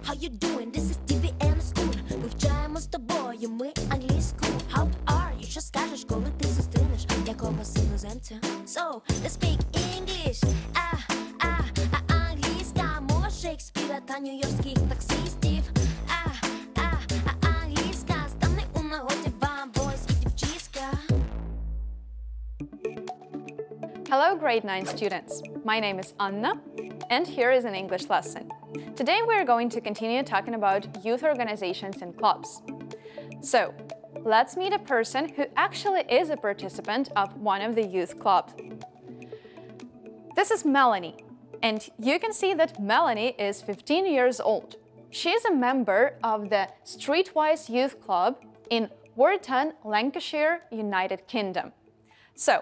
how you doing? This is TV and school. Вивчаємо з тобою ми англійську. How are you? Що скажеш, коли ти зустрінеш якогось іноземця? So, let's speak English. Англійська мова Шекспіра та нью-йоркських таксистів. Англійська стане у нагоді вам, boys і дівчиська. Hello, grade 9 students. My name is Anna, and here is an English lesson. Today we are going to continue talking about youth organizations and clubs. So, let's meet a person who actually is a participant of one of the youth clubs. This is Melanie, and you can see that Melanie is 15 years old. She is a member of the Streetwise Youth Club in Warton, Lancashire, United Kingdom. So,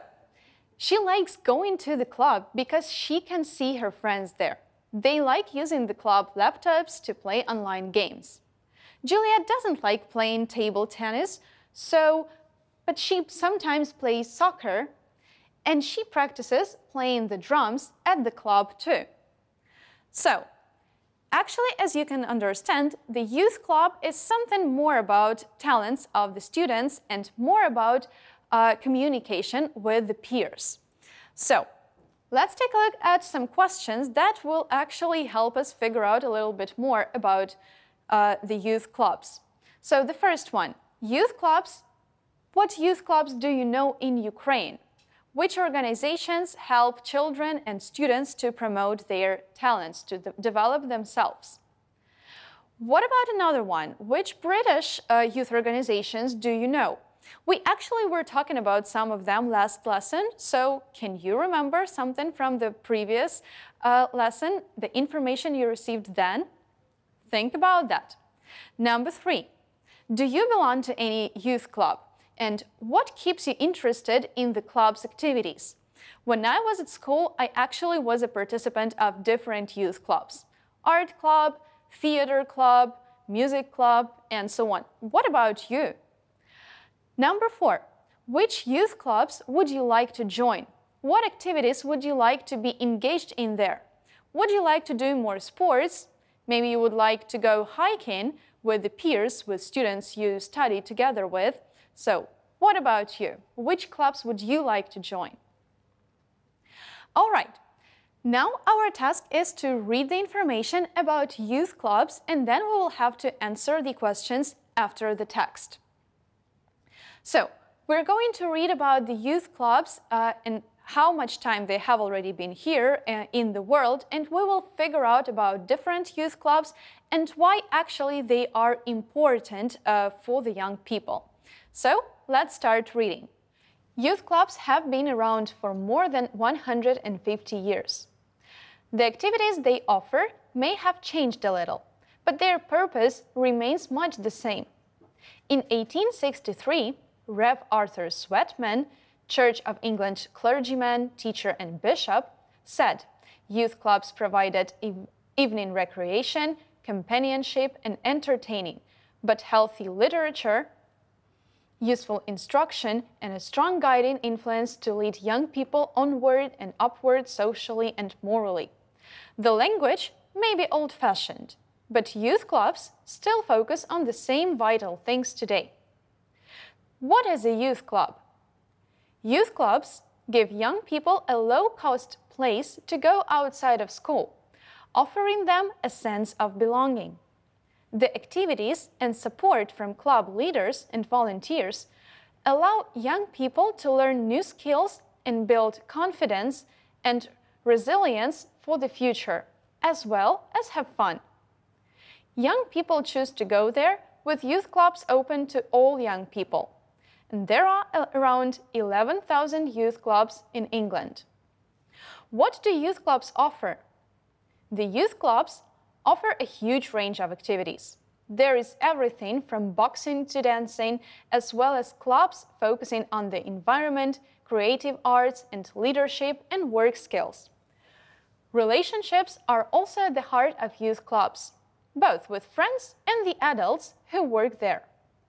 she likes going to the club because she can see her friends there. They like using the club laptops to play online games. Juliet doesn't like playing table tennis, but she sometimes plays soccer, and she practices playing the drums at the club too. So, actually, as you can understand, the youth club is something more about talents of the students and more about communication with the peers. So, let's take a look at some questions that will actually help us figure out a little bit more about the youth clubs. So, the first one, youth clubs. What youth clubs do you know in Ukraine? Which organizations help children and students to promote their talents, to develop themselves? What about another one? Which British youth organizations do you know? We actually were talking about some of them last lesson, so can you remember something from the previous lesson, the information you received then? Think about that. Number 3, do you belong to any youth club? And what keeps you interested in the club's activities? When I was at school, I actually was a participant of different youth clubs. Art club, theater club, music club, and so on. What about you? Number 4, which youth clubs would you like to join? What activities would you like to be engaged in there? Would you like to do more sports? Maybe you would like to go hiking with the peers, with students you study together with. So, what about you? Which clubs would you like to join? All right, now our task is to read the information about youth clubs, and then we will have to answer the questions after the text. So, we're going to read about the youth clubs and how much time they have already been here in the world, and we will figure out about different youth clubs and why actually they are important for the young people. So, let's start reading. Youth clubs have been around for more than 150 years. The activities they offer may have changed a little, but their purpose remains much the same. In 1863, Rev. Arthur Sweatman, Church of England clergyman, teacher, and bishop, said youth clubs provided evening recreation, companionship, and entertaining, but healthy literature, useful instruction, and a strong guiding influence to lead young people onward and upward socially and morally. The language may be old-fashioned, but youth clubs still focus on the same vital things today. What is a youth club? Youth clubs give young people a low-cost place to go outside of school, offering them a sense of belonging. The activities and support from club leaders and volunteers allow young people to learn new skills and build confidence and resilience for the future, as well as have fun. Young people choose to go there with youth clubs open to all young people. And there are around 11,000 youth clubs in England. What do youth clubs offer? The youth clubs offer a huge range of activities. There is everything from boxing to dancing, as well as clubs focusing on the environment, creative arts, and leadership and work skills. Relationships are also at the heart of youth clubs, both with friends and the adults who work there.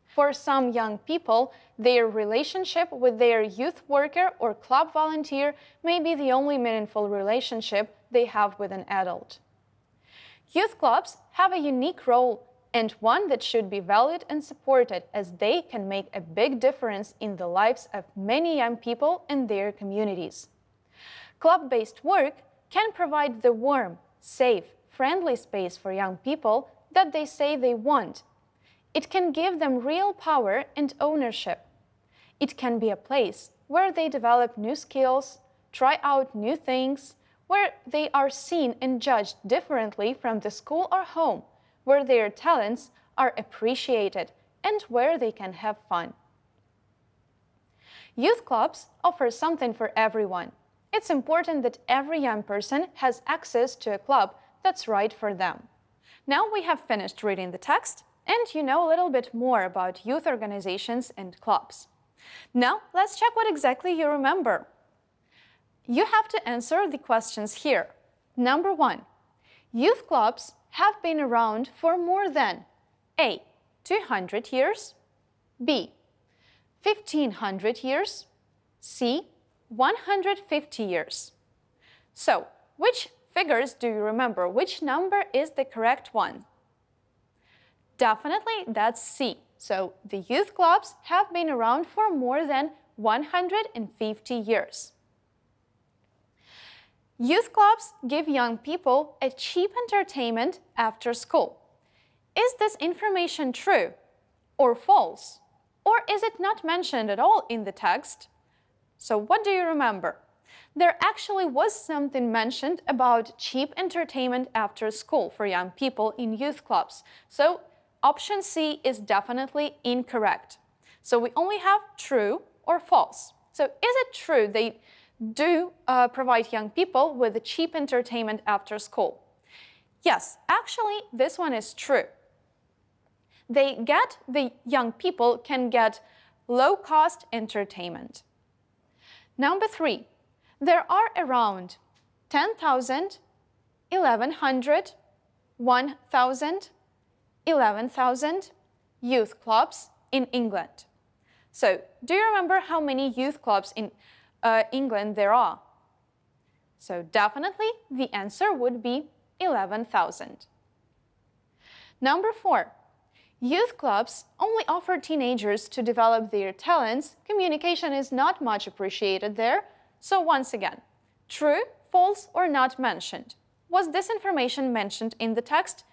For some young people, their relationship with their youth worker or club volunteer may be the only meaningful relationship they have with an adult. Youth clubs have a unique role and one that should be valued and supported, as they can make a big difference in the lives of many young people and their communities. Club-based work can provide the warm, safe, friendly space for young people that they say they want. It can give them real power and ownership. It can be a place where they develop new skills, try out new things, where they are seen and judged differently from the school or home, where their talents are appreciated, and where they can have fun. Youth clubs offer something for everyone. It's important that every young person has access to a club that's right for them. Now we have finished reading the text, and you know a little bit more about youth organizations and clubs. Now let's check what exactly you remember. You have to answer the questions here. Number 1. Youth clubs have been around for more than A. 200 years, B. 1500 years, C. 150 years. So, which figures do you remember? Which number is the correct one? Definitely, that's C. So, the youth clubs have been around for more than 150 years. Youth clubs give young people a cheap entertainment after school. Is this information true or false? Or is it not mentioned at all in the text? So what do you remember? There actually was something mentioned about cheap entertainment after school for young people in youth clubs. So option C is definitely incorrect. So we only have true or false. So is it true they do provide young people with cheap entertainment after school? Yes, actually this one is true. The young people can get low-cost entertainment. Number 3, there are around 10,000, 1,100, 1,000, 11,000 youth clubs in England. So, do you remember how many youth clubs in England there are? So, definitely the answer would be 11,000. Number 4. Youth clubs only offer teenagers to develop their talents. Communication is not much appreciated there. So once again, true, false, or not mentioned. Was this information mentioned in the text?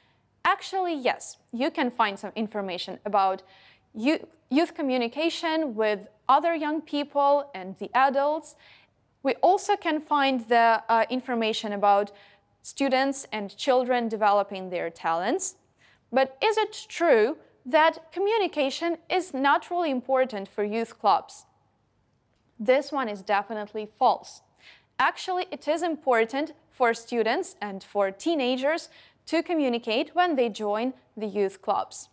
Actually, yes. You can find some information about youth communication with other young people and the adults. We also can find the information about students and children developing their talents. But is it true that communication is not really important for youth clubs? This one is definitely false. Actually, it is important for students and for teenagers to communicate when they join the youth clubs.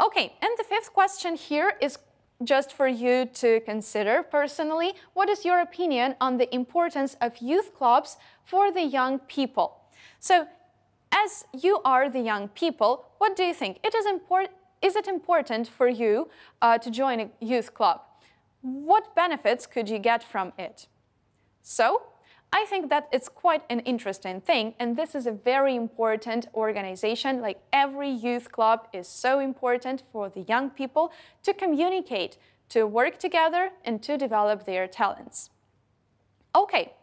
Okay, and the 5th question here is just for you to consider personally. What is your opinion on the importance of youth clubs for the young people? So, as you are the young people, what do you think? Is it important for you to join a youth club? What benefits could you get from it? So, I think that it's quite an interesting thing, and this is a very important organization. Like every youth club is so important for the young people to communicate, to work together, and to develop their talents. Okay.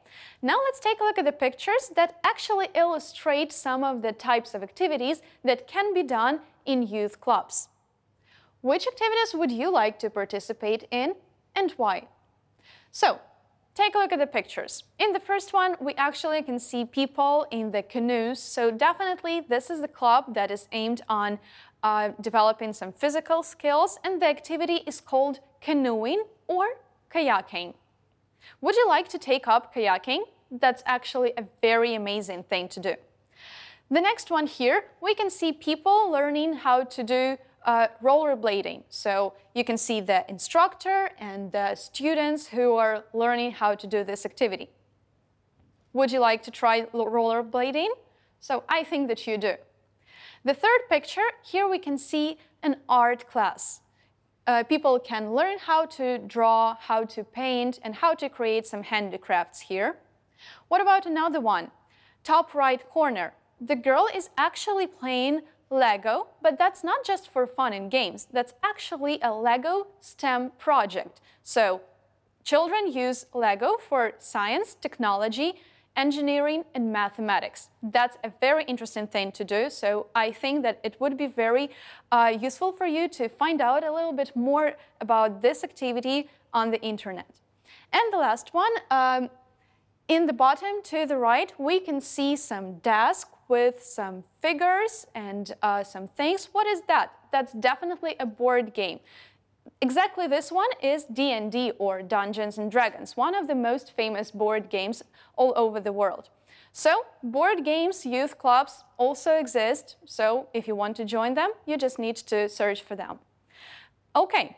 Now let's take a look at the pictures that actually illustrate some of the types of activities that can be done in youth clubs. Which activities would you like to participate in and why? So, take a look at the pictures. In the first one, we actually can see people in the canoes. So definitely this is the club that is aimed on developing some physical skills, and the activity is called canoeing or kayaking. Would you like to take up kayaking? That's actually a very amazing thing to do. The next one here, we can see people learning how to do rollerblading. So you can see the instructor and the students who are learning how to do this activity. Would you like to try rollerblading? So I think that you do. The third picture, here we can see an art class. People can learn how to draw, how to paint, and how to create some handicrafts here. What about another one? Top right corner. the girl is actually playing Lego, but that's not just for fun and games. That's actually a Lego STEM project. So children use Lego for science, technology, engineering, and mathematics. That's a very interesting thing to do, so I think that it would be very useful for you to find out a little bit more about this activity on the internet. And the last one, in the bottom to the right, we can see some desk with some figures and some things. What is that? That's definitely a board game. Exactly this one is D&D, or Dungeons and Dragons, one of the most famous board games all over the world. So board games, youth clubs also exist, so if you want to join them, you just need to search for them. Okay,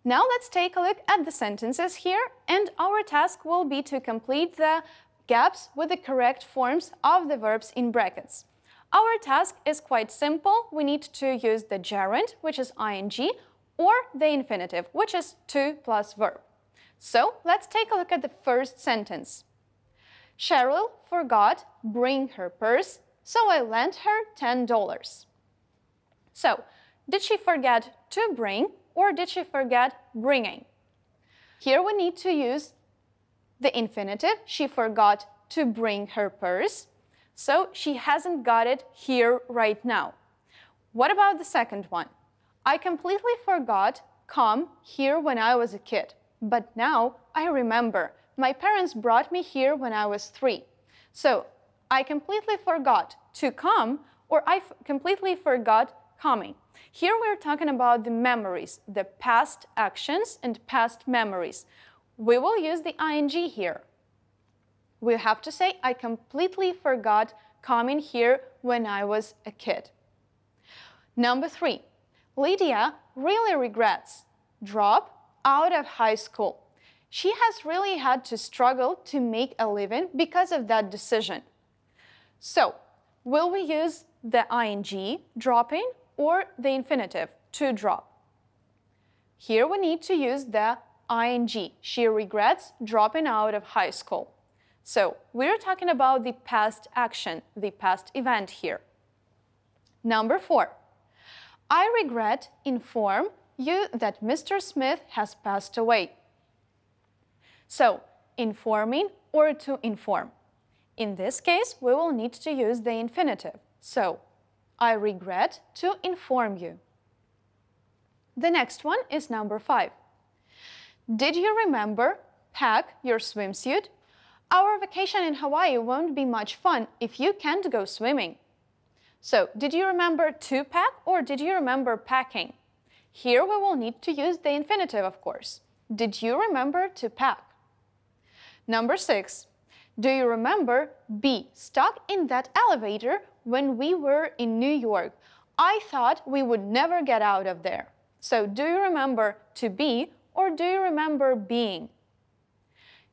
now let's take a look at the sentences here, and our task will be to complete the gaps with the correct forms of the verbs in brackets. Our task is quite simple. We need to use the gerund, which is ing, or the infinitive, which is to plus verb. So let's take a look at the first sentence. Cheryl forgot bring her purse, so I lent her $10. So, did she forget to bring, or did she forget bringing? Here we need to use the infinitive. She forgot to bring her purse, so she hasn't got it here right now. What about the second one? I completely forgot come here when I was a kid, but now I remember. My parents brought me here when I was 3. So I completely forgot to come, or I completely forgot coming. Here we're talking about the memories, the past actions and past memories. We will use the ing here. We have to say, I completely forgot coming here when I was a kid. Number 3. Lydia really regrets drop out of high school. She has really had to struggle to make a living because of that decision. So, will we use the ing, dropping, or the infinitive, to drop? Here we need to use the ing. She regrets dropping out of high school. So, we're talking about the past action, the past event here. Number 4. I regret inform you that Mr. Smith has passed away. So, informing or to inform. In this case, we will need to use the infinitive. So, I regret to inform you. The next one is number 5. Did you remember pack your swimsuit? Our vacation in Hawaii won't be much fun if you can't go swimming. So, did you remember to pack, or did you remember packing? Here we will need to use the infinitive, of course. Did you remember to pack? Number 6. Do you remember be stuck in that elevator when we were in New York? I thought we would never get out of there. So, do you remember to be, or do you remember being?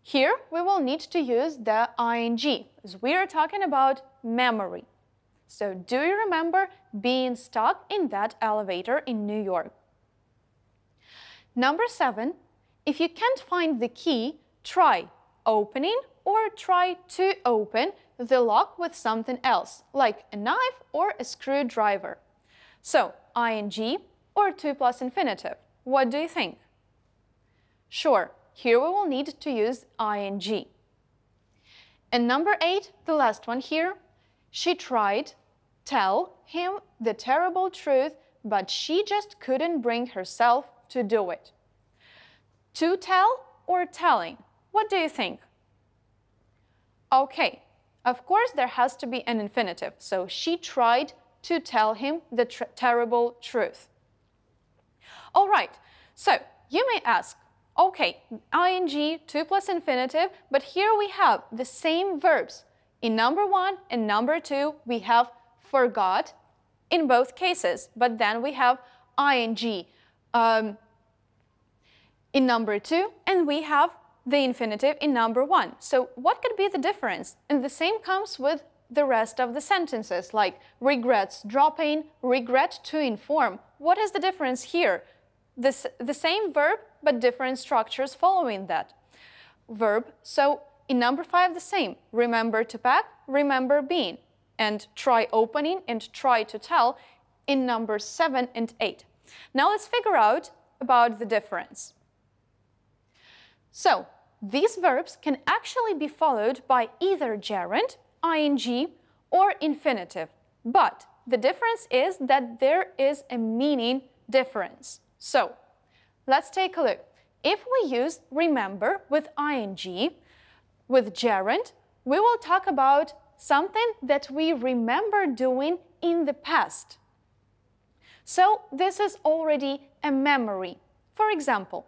Here we will need to use the ing, as we are talking about memory. So, do you remember being stuck in that elevator in New York? Number 7. If you can't find the key, try opening or try to open the lock with something else, like a knife or a screwdriver. So, ing or to plus infinitive. What do you think? Sure, here we will need to use ing. And number 8, the last one here, she tried tell him the terrible truth, but she just couldn't bring herself to do it. To tell or telling? What do you think? Okay, of course there has to be an infinitive, so she tried to tell him the terrible truth. All right, so you may ask, okay, ing, to plus infinitive, but here we have the same verbs. In number 1 and number 2, we have forgot in both cases, but then we have ing in number 2, and we have the infinitive in number 1. So what could be the difference? And the same comes with the rest of the sentences, like regrets dropping, regret to inform. What is the difference here? The same verb, but different structures following that verb. So in number 5, the same. Remember to pack, remember being. and try opening and try to tell in numbers 7 and 8. Now let's figure out about the difference. So, these verbs can actually be followed by either gerund, ing, or infinitive. But the difference is that there is a meaning difference. So, let's take a look. If we use remember with ing, with gerund, we will talk about something that we remember doing in the past. So, this is already a memory. For example,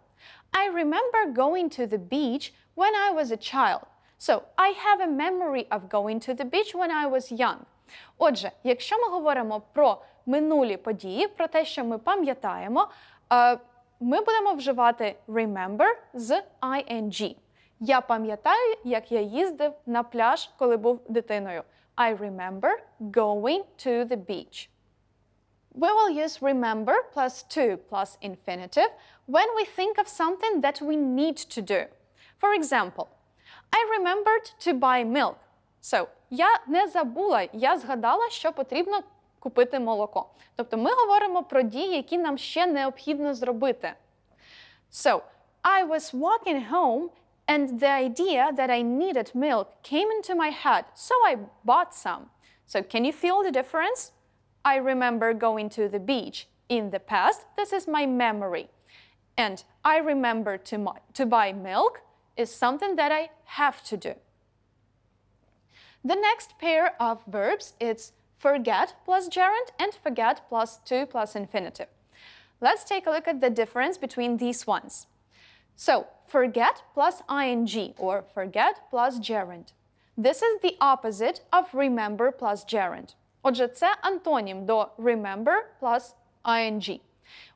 I remember going to the beach when I was a child. So, I have a memory of going to the beach when I was young. Отже, якщо ми говоримо про минулі події, про те, що ми пам'ятаємо, ми будемо вживати remember з ing. Я пам'ятаю, як я їздив на пляж, коли був дитиною. I remember going to the beach. We will use remember plus to plus infinitive when we think of something that we need to do. For example, I remembered to buy milk. So, я не забула, я згадала, що потрібно купити молоко. Тобто ми говоримо про дії, які нам ще необхідно зробити. So, I was walking home and the idea that I needed milk came into my head, so I bought some. So, can you feel the difference? I remember going to the beach. In the past, this is my memory. And I remember to buy milk is something that I have to do. The next pair of verbs is forget plus gerund and forget plus to plus infinitive. Let's take a look at the difference between these ones. So, forget plus ing or forget plus gerund. This is the opposite of remember plus gerund. Отже, це антонім до remember plus ing.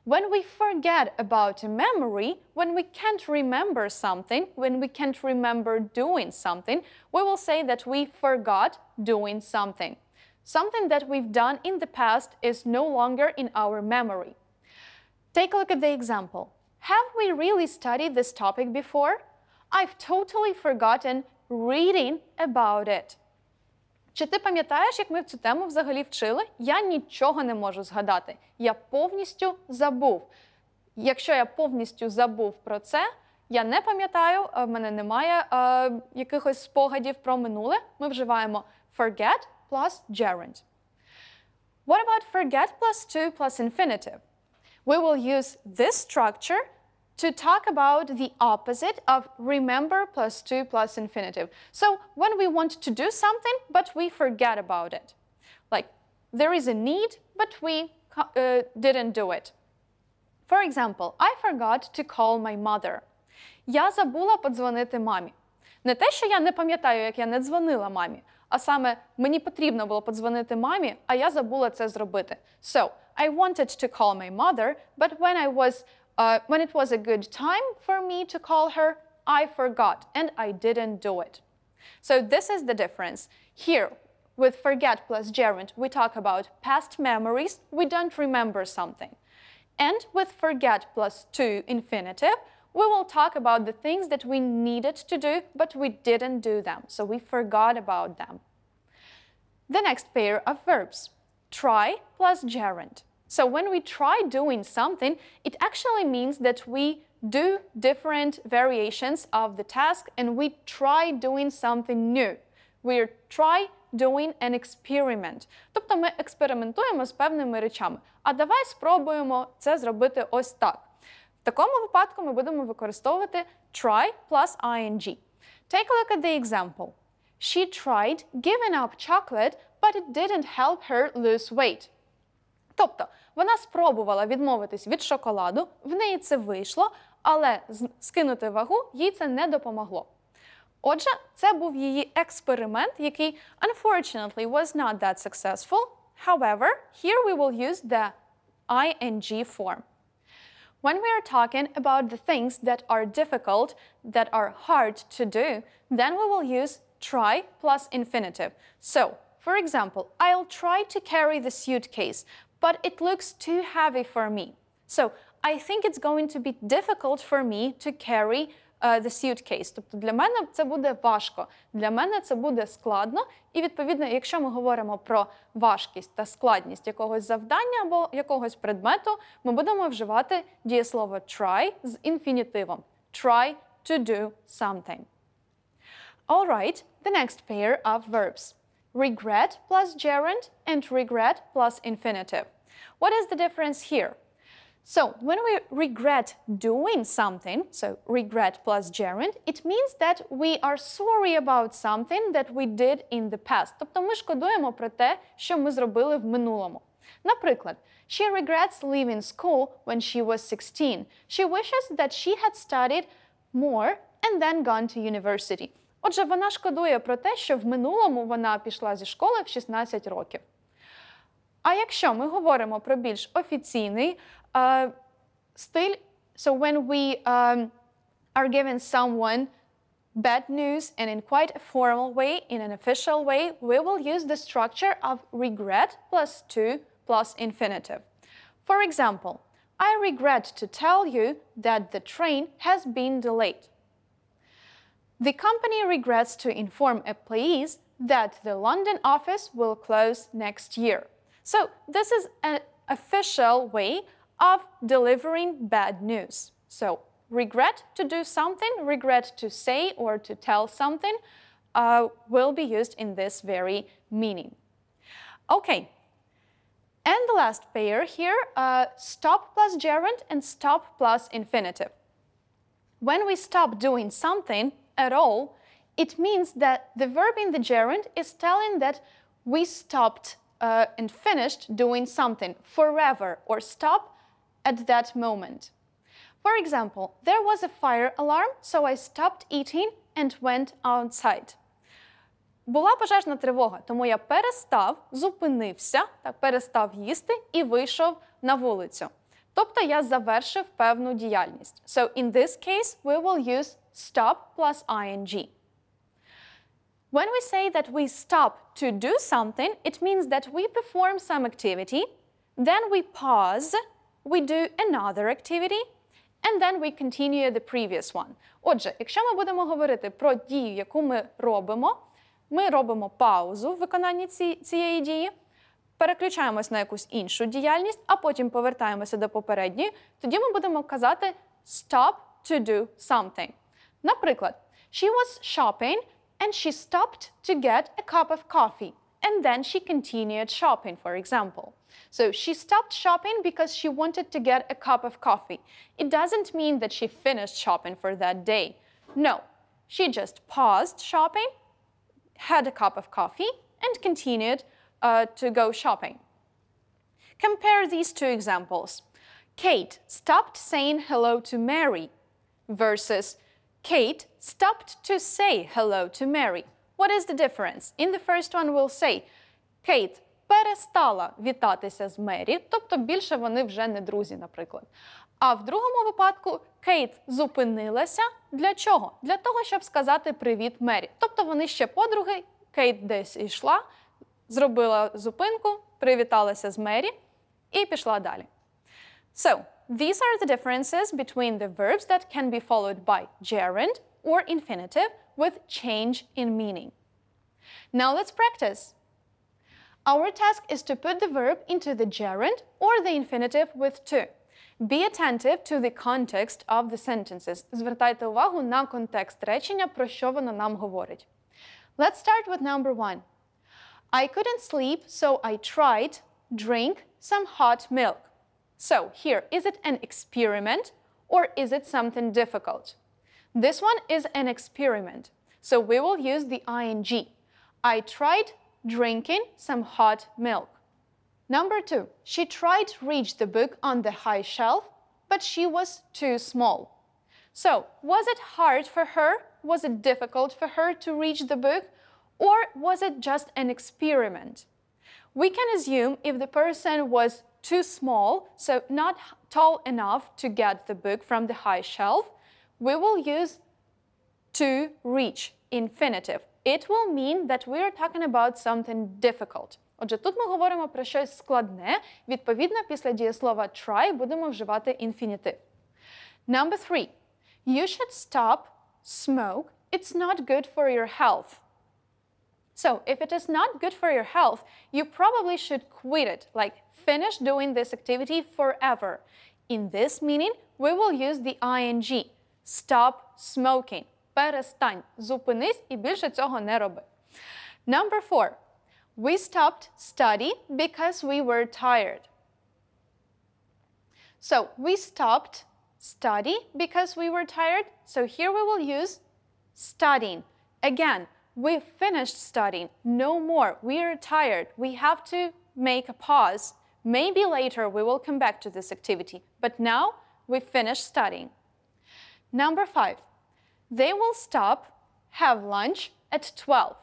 When we forget about a memory, when we can't remember something, when we can't remember doing something, we will say that we forgot doing something. Something that we've done in the past is no longer in our memory. Take a look at the example. Have we really studied this topic before? I've totally forgotten reading about it. Чи ти пам'ятаєш, як ми цю тему взагалі вчили? Я нічого не можу згадати. Я повністю забув. Якщо я повністю забув про це, я не пам'ятаю, в мене немає якихось спогадів про минуле, ми вживаємо forget plus gerund. What about forget plus to plus infinitive? We will use this structure to talk about the opposite of remember plus to plus infinitive. So when we want to do something, but we forget about it. Like, there is a need, but we didn't do it. For example, I forgot to call my mother. Я забула подзвонити мамі. Не те, що я не пам'ятаю, як я не дзвонила мамі, а саме мені потрібно було подзвонити мамі, а я забула це зробити. So, I wanted to call my mother, but when it was a good time for me to call her, I forgot and I didn't do it. So this is the difference. Here, with forget plus gerund, we talk about past memories, we don't remember something. And with forget plus to infinitive, we will talk about the things that we needed to do, but we didn't do them, so we forgot about them. The next pair of verbs, try plus gerund. So when we try doing something, it actually means that we do different variations of the task and we try doing something new. We try doing an experiment. Тобто ми експериментуємо з певними речами. А давай спробуємо це зробити ось так. В такому випадку ми будемо використовувати try plus ing. Take a look at the example. She tried giving up chocolate, but it didn't help her lose weight. Тобто, вона спробувала відмовитись від шоколаду, в неї це вийшло, але скинути вагу їй це не допомогло. Отже, це був її експеримент, який, unfortunately, was not that successful. However, here we will use the ing form. When we are talking about the things that are difficult, that are hard to do, then we will use try plus infinitive. So, for example, I'll try to carry the suitcase, but it looks too heavy for me. So, I think it's going to be difficult for me to carry the suitcase. Тобто для мене це буде важко, для мене це буде складно. І, відповідно, якщо ми говоримо про важкість та складність якогось завдання або якогось предмету, ми будемо вживати дієслово try з інфінітивом. Try to do something. All right, the next pair of verbs. Regret plus gerund and regret plus infinitive. What is the difference here? So, when we regret doing something, so regret plus gerund, it means that we are sorry about something that we did in the past. Тобто ми шкодуємо про те, що ми зробили в минулому. Наприклад, she regrets leaving school when she was 16. She wishes that she had studied more and then gone to university. Отже, вона шкодує про те, що в минулому вона пішла зі школи в 16 років. А якщо ми говоримо про більш офіційний стиль, so when we are giving someone bad news and in quite a formal way, in an official way, we will use the structure of regret plus to plus infinitive. For example, I regret to tell you that the train has been delayed. The company regrets to inform employees that the London office will close next year. So this is an official way of delivering bad news. So regret to do something, regret to say or to tell something will be used in this very meaning. Okay, and the last pair here, stop plus gerund and stop plus infinitive. When we stop doing something at all, it means that the verb in the gerund is telling that we stopped and finished doing something forever or stop at that moment. For example, there was a fire alarm, so I stopped eating and went outside. Була пожежна тривога, тому я зупинився, перестав їсти і вийшов на вулицю. Тобто я завершив певну діяльність. So in this case, we will use stop plus ing. When we say that we stop to do something, it means that we perform some activity, then we pause, we do another activity, and then we continue the previous one. Отже, якщо ми будемо говорити про дію, яку ми робимо паузу в виконанні цієї дії, переключаємось на якусь іншу діяльність, а потім повертаємося до попередньої, тоді ми будемо казати stop to do something. Наприклад, she was shopping and she stopped to get a cup of coffee, and then she continued shopping, for example. So she stopped shopping because she wanted to get a cup of coffee. It doesn't mean that she finished shopping for that day. No, she just paused shopping, had a cup of coffee, and continued to go shopping. Compare these two examples. Kate stopped saying hello to Mary versus Kate stopped to say hello to Mary. What is the difference? In the first one, we'll say Kate перестала вітатися з Мері, тобто більше вони вже не друзі, наприклад. А в другому випадку Кейт зупинилася. Для чого? Для того, щоб сказати привіт Мері. Тобто вони ще подруги, Кейт десь йшла, зробила зупинку, привіталася з Мері і пішла далі. So, these are the differences between the verbs that can be followed by gerund or infinitive with change in meaning. Now let's practice. Our task is to put the verb into the gerund or the infinitive with to. Be attentive to the context of the sentences. Звертайте увагу на контекст речення, про що воно нам говорить. Let's start with number one. I couldn't sleep, so I tried drink some hot milk. So here, is it an experiment or is it something difficult? This one is an experiment, so we will use the ing. I tried drinking some hot milk. Number two, she tried to reach the book on the high shelf, but she was too small. So, was it hard for her? Was it difficult for her to reach the book? Or was it just an experiment? We can assume if the person was too small, so not tall enough to get the book from the high shelf, we will use to reach infinitive. It will mean that we are talking about something difficult. Отже, тут ми говоримо про щось складне. Відповідно, після дієслова try будемо вживати інфінітив. Number three. You should stop smoke, it's not good for your health. So if it is not good for your health, you probably should quit it, like finish doing this activity forever. In this meaning, we will use the ing. Stop smoking. Перестань, зупинись і більше цього не роби. Number 4. We stopped study because we were tired. So we stopped study because we were tired. So here we will use studying. Again, we finished studying. No more. We are tired. We have to make a pause. Maybe later we will come back to this activity. But now we finished studying. Number 5. They will stop, have lunch at 12.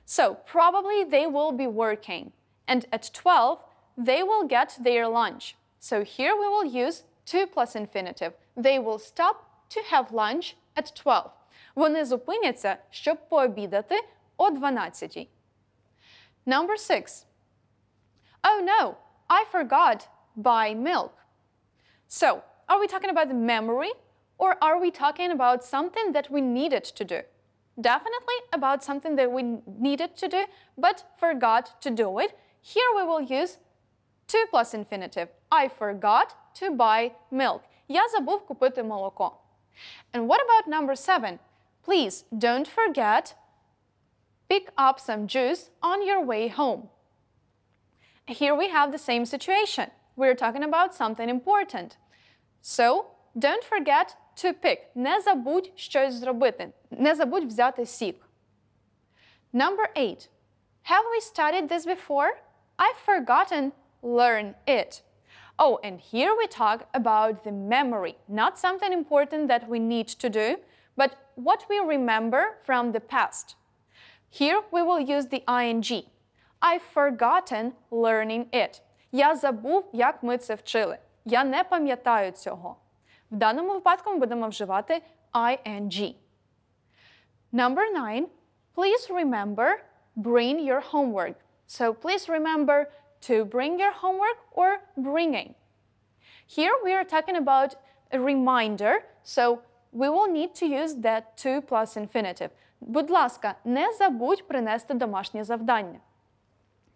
So probably they will be working. And at 12, they will get their lunch. So here we will use to plus infinitive. They will stop to have lunch at 12. Вони зупиняться, щоб пообідати о 12. Number 6. Oh no, I forgot buy milk. So, are we talking about the memory, or are we talking about something that we needed to do? Definitely about something that we needed to do, but forgot to do it. Here we will use to plus infinitive. I forgot to buy milk. Я забув купити молоко. And what about number 7? Please don't forget, pick up some juice on your way home. Here we have the same situation. We're talking about something important. So, don't forget to pick. Не забудь щось зробити. Не забудь взяти сік. Number 8. Have we studied this before? I've forgotten, learn it. Oh, and here we talk about the memory, not something important that we need to do, but what we remember from the past. Here we will use the ing. I've forgotten learning it. Я забув, як ми це вчили. Я не пам'ятаю цього. В даному випадку ми будемо вживати ing. Number 9. Please remember, bring your homework. So please remember to bring your homework or bringing. Here we are talking about a reminder, so we will need to use that to plus infinitive. Будь ласка, не забудь принести домашнє завдання.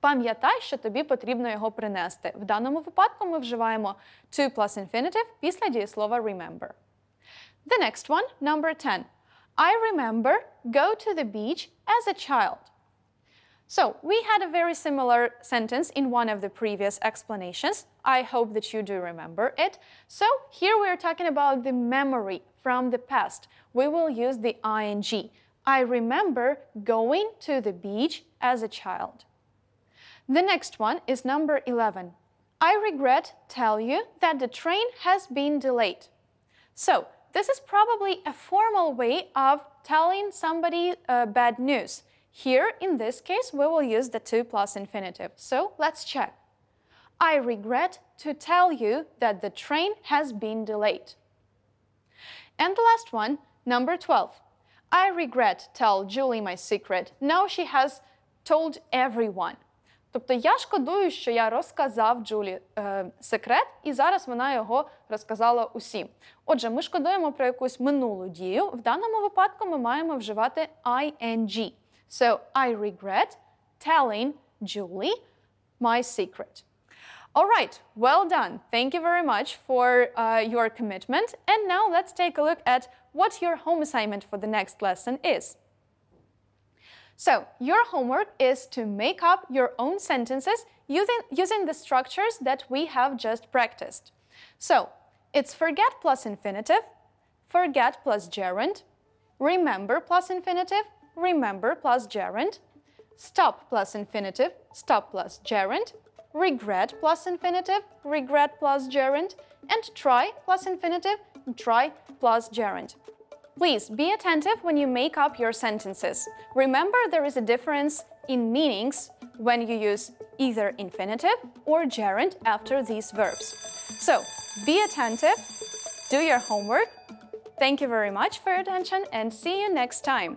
Пам'ятай, що тобі потрібно його принести. В даному випадку ми вживаємо to plus infinitive після дієслова remember. The next one, number 10. I remember go to the beach as a child. So, we had a very similar sentence in one of the previous explanations. I hope that you do remember it. So, here we are talking about the memory from the past. We will use the ing. I remember going to the beach as a child. The next one is number 11. I regret tell you that the train has been delayed. So, this is probably a formal way of telling somebody bad news. Here, in this case, we will use the to plus infinitive. So, let's check. I regret to tell you that the train has been delayed. And the last one, number 12. I regret tell Julie my secret. Now she has told everyone. Тобто я шкодую, що я розказав Джулі секрет, і зараз вона його розказала усім. Отже, ми шкодуємо про якусь минулу дію. В даному випадку ми маємо вживати ing. So, I regret telling Julie my secret. All right, well done. Thank you very much for your commitment. And now let's take a look at what your home assignment for the next lesson is. So, your homework is to make up your own sentences using the structures that we have just practiced. So, it's forget plus infinitive, forget plus gerund, remember plus infinitive, remember plus gerund, stop plus infinitive, stop plus gerund, regret plus infinitive, regret plus gerund, and try plus infinitive, try plus gerund. Please be attentive when you make up your sentences. Remember, there is a difference in meanings when you use either infinitive or gerund after these verbs. So, be attentive, do your homework. Thank you very much for your attention and see you next time.